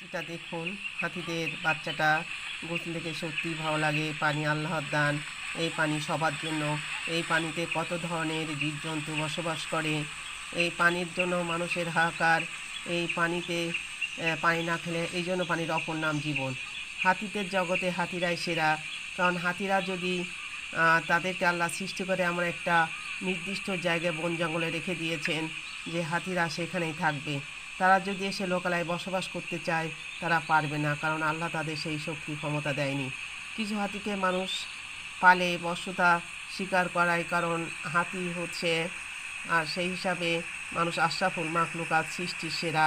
হাতিটা দেখুন, হাতিদের বাচ্চাটা গোসল থেকে সত্যিই ভালো লাগে। পানি আল্লাহর দান। এই পানি সবার জন্য। এই পানিতে কত ধরনের জীবজন্তু বসবাস করে। এই পানির জন্য মানুষের হাহাকার। এই পানিতে পানি না খেলে, এই জন্য পানির অপর নাম জীবন। হাতিদের জগতে হাতিরাই সেরা। কারণ হাতিরা যদি তাদেরকে আল্লাহ সৃষ্টি করে এমন একটা নির্দিষ্ট জায়গায় বন জঙ্গলে রেখে দিয়েছেন যে হাতিরা সেখানেই থাকবে। তারা যদি এসে লোকালয়ে বসবাস করতে চায় তারা পারবে না, কারণ আল্লাহ তাদের সেই শক্তি ক্ষমতা দেয়নি। কিছু হাতিকে মানুষ পালে বশ্যতা স্বীকার করায়, কারণ হাতি হচ্ছে আর সেই হিসাবে মানুষ আশরাফুল মাখলুকাত, সৃষ্টির সেরা।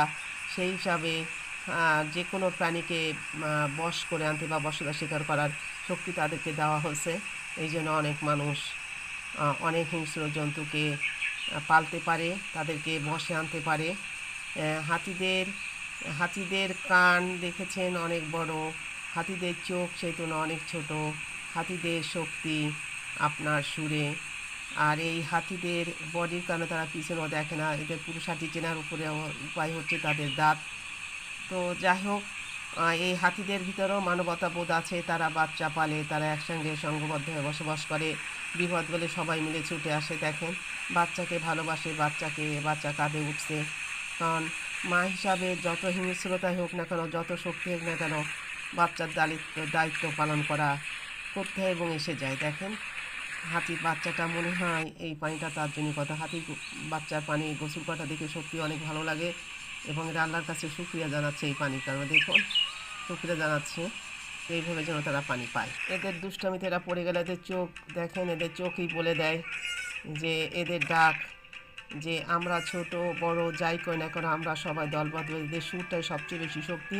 সেই হিসাবে যে কোনো প্রাণীকে বশ করে আনতে বা বশ্যতা স্বীকার করার শক্তি তাদেরকে দেওয়া হয়েছে। এই জন্য অনেক মানুষ অনেক হিংস্র জন্তুকে পালতে পারে, তাদেরকে বশে আনতে পারে। হাতিদের হাতিদের কান দেখেছেন অনেক বড়, হাতিদের চোখ সেই তুলনায় অনেক ছোট। হাতিদের শক্তি আপনার সুরে। আর এই হাতিদের বডির কারণে তারা পিছনেও দেখে না। এদের পুরুষ হাতি চেনার উপরে উপায় হচ্ছে তাদের দাঁত। তো যাই হোক, এই হাতিদের ভিতরেও মানবতা বোধ আছে। তারা বাচ্চা পালে, তারা একসঙ্গে সংঘবদ্ধ হয়ে বসবাস করে। বিপদ বলে সবাই মিলে ছুটে আসে। দেখেন, বাচ্চাকে ভালোবাসে, বাচ্চা কাঁধে উঠছে। কারণ মা হিসাবে যত হিংস্রতাই হোক না কেন, যত শক্তি হোক না কেন, বাচ্চার দায়িত্ব পালন করতে হয় এবং এসে যায়। দেখেন, হাতির বাচ্চাটা মনে হয় এই পানিটা তার জন্য কথা। হাতির বাচ্চার পানি গোসল করাটা দেখে সত্যি অনেক ভালো লাগে এবং এরা আল্লাহর কাছে শুকরিয়া জানাচ্ছে এই পানির কারণে। দেখুন, শুকরিয়া জানাচ্ছে এইভাবে যেন তারা পানি পায়। এদের দুষ্টামিতে এরা পড়ে গেলে এদের চোখ দেখেন, এদের চোখই বলে দেয় যে এদের ডাক, যে আমরা ছোট বড় যাই করি না কেন আমরা সবাই দলবদ্ধ। এদের সুরটাই সবচেয়ে বেশি শক্তি।